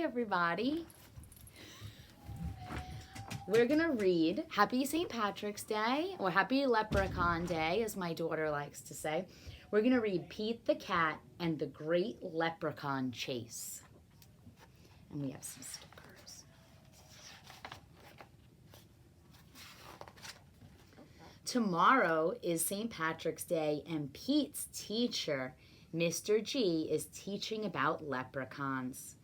everybody. We're going to read Happy St. Patrick's Day, or Happy Leprechaun Day, as my daughter likes to say. We're going to read Pete the Cat and the Great Leprechaun Chase. And we have some stickers. Tomorrow is St. Patrick's Day, and Pete's teacher, Mr. G, is teaching about leprechauns.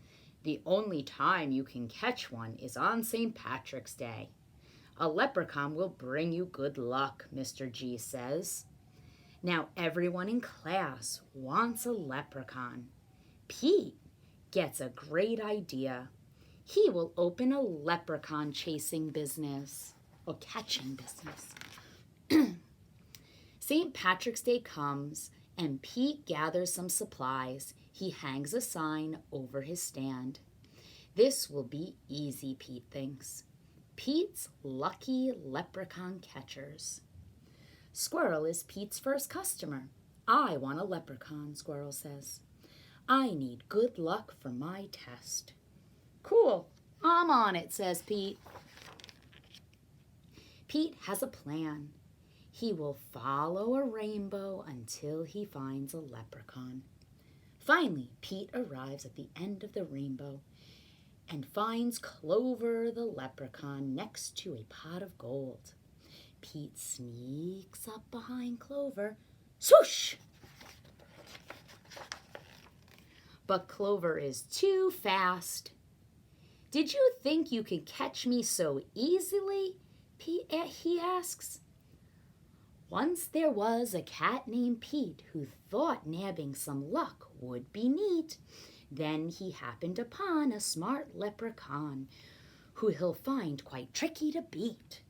The only time you can catch one is on St. Patrick's Day. A leprechaun will bring you good luck, Mr. G says. Now everyone in class wants a leprechaun. Pete gets a great idea. He will open a leprechaun chasing business, or catching business. St. Patrick's Day comes, and Pete gathers some supplies. He hangs a sign over his stand. This will be easy, Pete thinks. Pete's Lucky Leprechaun Catchers. Squirrel is Pete's first customer. I want a leprechaun, Squirrel says. I need good luck for my test. Cool, I'm on it, says Pete. Pete has a plan. He will follow a rainbow until he finds a leprechaun. Finally, Pete arrives at the end of the rainbow and finds Clover the leprechaun next to a pot of gold. Pete sneaks up behind Clover. Swoosh! But Clover is too fast. Did you think you could catch me so easily? He asks. Once there was a cat named Pete who thought nabbing some luck would be neat. Then he happened upon a smart leprechaun who he'll find quite tricky to beat.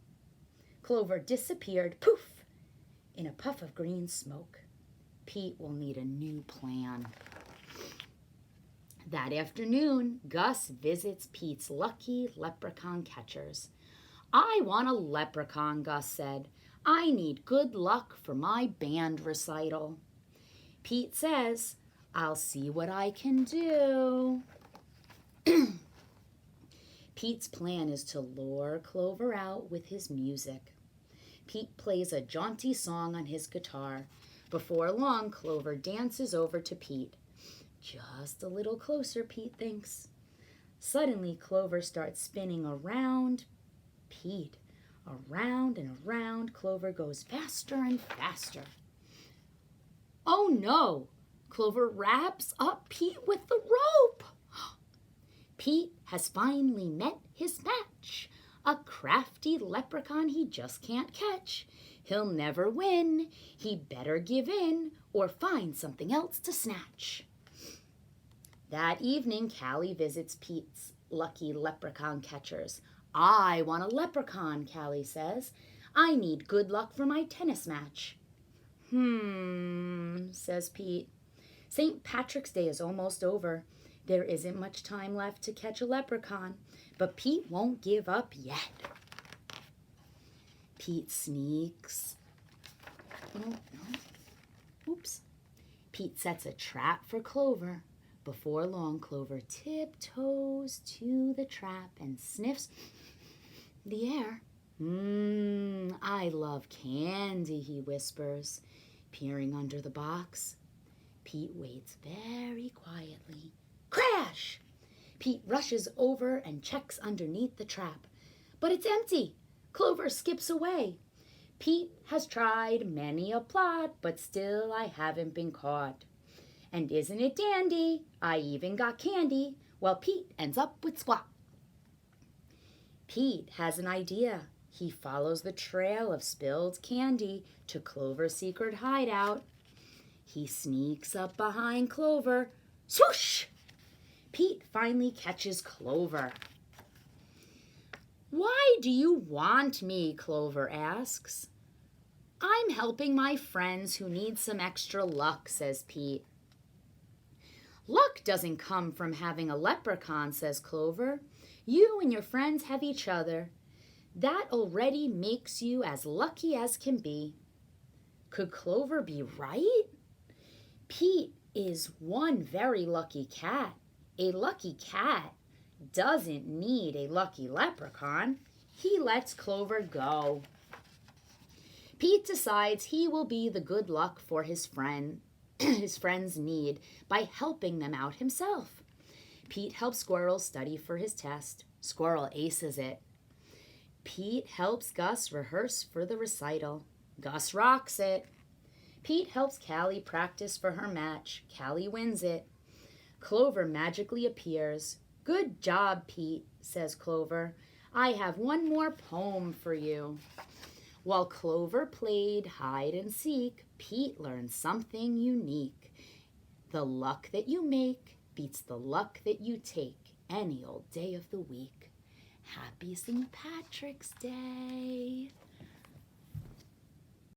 Clover disappeared, poof, in a puff of green smoke. Pete will need a new plan. That afternoon, Gus visits Pete's Lucky Leprechaun Catchers. I want a leprechaun, Gus said. I need good luck for my band recital. Pete says, I'll see what I can do. Pete's plan is to lure Clover out with his music. Pete plays a jaunty song on his guitar. Before long, Clover dances over to Pete. Just a little closer, Pete thinks. Suddenly, Clover starts spinning around Pete. Around and around, Clover goes faster and faster. Oh no! Clover wraps up Pete with the rope. Pete has finally met his match. A crafty leprechaun he just can't catch. He'll never win. He'd better give in or find something else to snatch. That evening, Callie visits Pete's Lucky Leprechaun Catchers. I want a leprechaun, Callie says. I need good luck for my tennis match. Says Pete. St. Patrick's Day is almost over. There isn't much time left to catch a leprechaun, but Pete won't give up yet. Pete sneaks. Oops. Pete sets a trap for Clover. Before long, Clover tiptoes to the trap and sniffs the air. I love candy, he whispers, peering under the box. Pete waits very quietly. Crash! Pete rushes over and checks underneath the trap. But it's empty. Clover skips away. Pete has tried many a plot, but still I haven't been caught. And isn't it dandy? I even got candy. Well, Pete ends up with squat. Pete has an idea. He follows the trail of spilled candy to Clover's secret hideout. He sneaks up behind Clover. Swoosh! Pete finally catches Clover. Why do you want me? Clover asks. I'm helping my friends who need some extra luck, says Pete. Luck doesn't come from having a leprechaun, says Clover. You and your friends have each other. That already makes you as lucky as can be. Could Clover be right? Pete is one very lucky cat. A lucky cat doesn't need a lucky leprechaun. He lets Clover go. Pete decides he will be the good luck for his friend's need by helping them out himself. Pete helps Squirrel study for his test. Squirrel aces it. Pete helps Gus rehearse for the recital. Gus rocks it. Pete helps Callie practice for her match. Callie wins it. Clover magically appears. Good job, Pete, says Clover. I have one more poem for you. While Clover played hide and seek, Pete learned something unique. The luck that you make beats the luck that you take any old day of the week. Happy St. Patrick's Day!